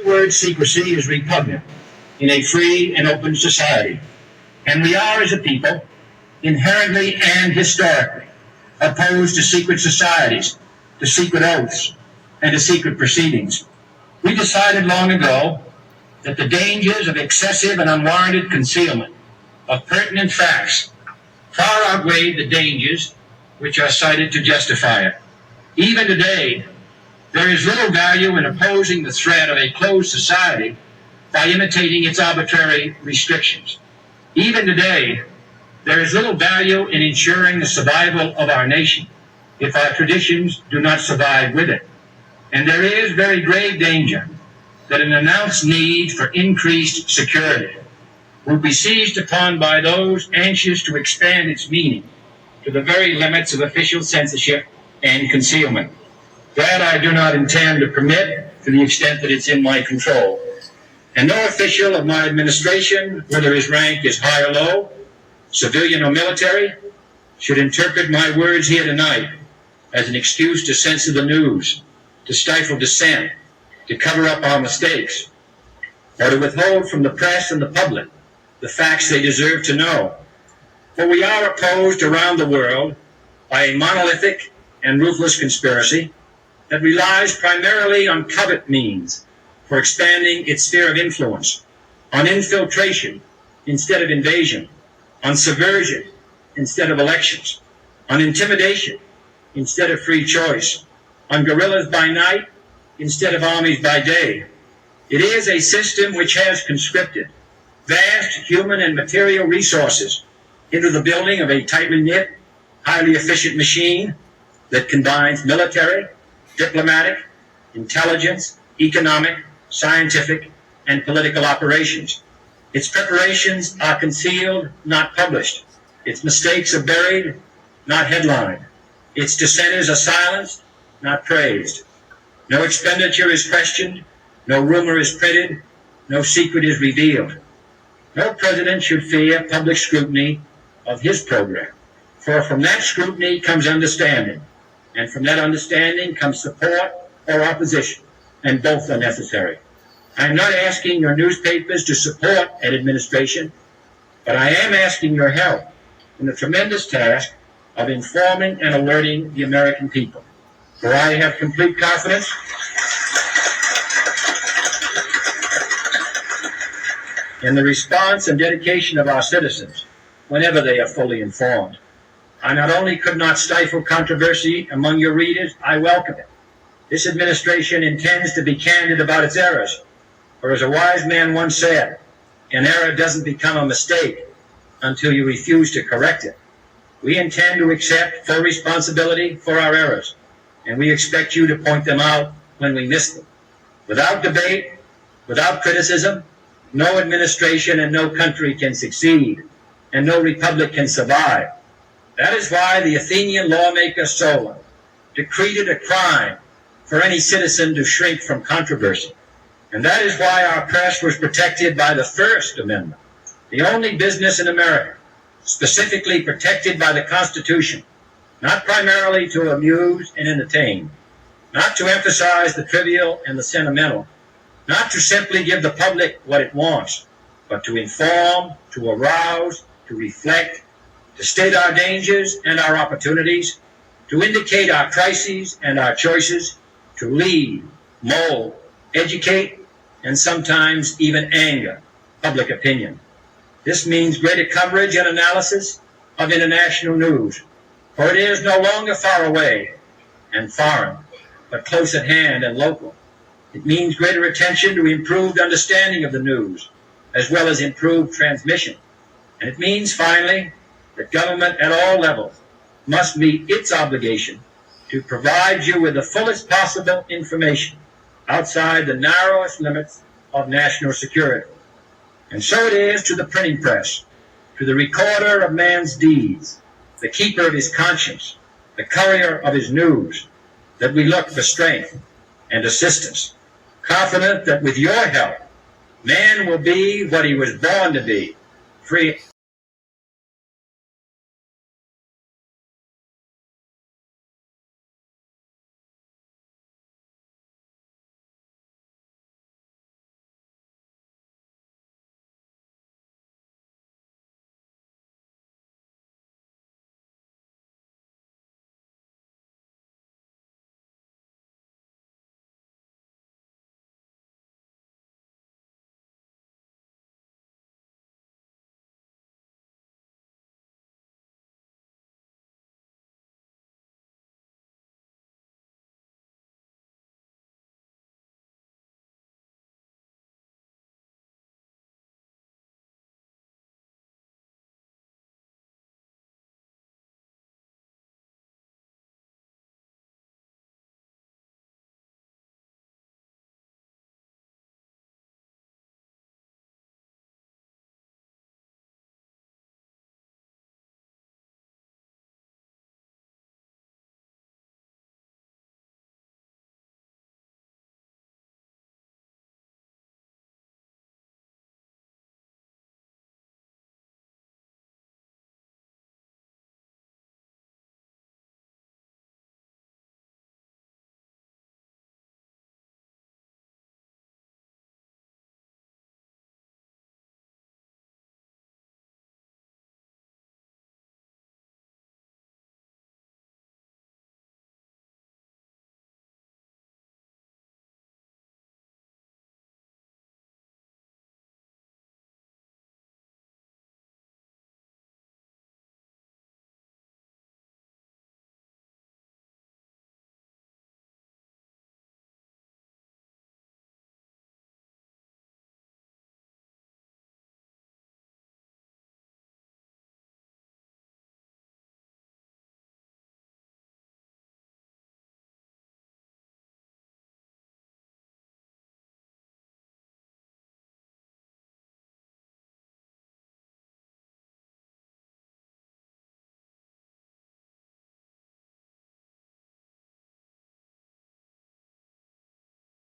The word secrecy is repugnant in a free and open society, and we are, as a people, inherently and historically opposed to secret societies, to secret oaths, and to secret proceedings. We decided long ago that the dangers of excessive and unwarranted concealment of pertinent facts far outweighed the dangers which are cited to justify it. Even today, there is little value in opposing the threat of a closed society by imitating its arbitrary restrictions. Even today, there is little value in ensuring the survival of our nation if our traditions do not survive with it. And there is very grave danger that an announced need for increased security will be seized upon by those anxious to expand its meaning to the very limits of official censorship and concealment. That I do not intend to permit to the extent that it's in my control. And no official of my administration, whether his rank is high or low, civilian or military, should interpret my words here tonight as an excuse to censor the news, to stifle dissent, to cover up our mistakes, or to withhold from the press and the public the facts they deserve to know. For we are opposed around the world by a monolithic and ruthless conspiracy that relies primarily on covert means for expanding its sphere of influence, on infiltration instead of invasion, on subversion instead of elections, on intimidation instead of free choice, on guerrillas by night instead of armies by day. It is a system which has conscripted vast human and material resources into the building of a tightly knit, highly efficient machine that combines military, diplomatic, intelligence, economic, scientific, and political operations. Its preparations are concealed, not published. Its mistakes are buried, not headlined. Its dissenters are silenced, not praised. No expenditure is questioned, no rumor is printed, no secret is revealed. No president should fear public scrutiny of his program, for from that scrutiny comes understanding, and from that understanding comes support or opposition, and both are necessary. I am not asking your newspapers to support an administration, but I am asking your help in the tremendous task of informing and alerting the American people. For I have complete confidence in the response and dedication of our citizens whenever they are fully informed. I not only could not stifle controversy among your readers, I welcome it. This administration intends to be candid about its errors, for as a wise man once said, an error doesn't become a mistake until you refuse to correct it. We intend to accept full responsibility for our errors, and we expect you to point them out when we miss them. Without debate, without criticism, no administration and no country can succeed, and no republic can survive. That is why the Athenian lawmaker Solon decreed it a crime for any citizen to shrink from controversy. And that is why our press was protected by the First Amendment, the only business in America specifically protected by the Constitution, not primarily to amuse and entertain, not to emphasize the trivial and the sentimental, not to simply give the public what it wants, but to inform, to arouse, to reflect, to state our dangers and our opportunities, to indicate our crises and our choices, to lead, mold, educate, and sometimes even anger public opinion. This means greater coverage and analysis of international news, for it is no longer far away and foreign, but close at hand and local. It means greater attention to improved understanding of the news, as well as improved transmission. And it means, finally, that government at all levels must meet its obligation to provide you with the fullest possible information outside the narrowest limits of national security. And so it is to the printing press, to the recorder of man's deeds, the keeper of his conscience, the courier of his news, that we look for strength and assistance, confident that with your help, man will be what he was born to be, free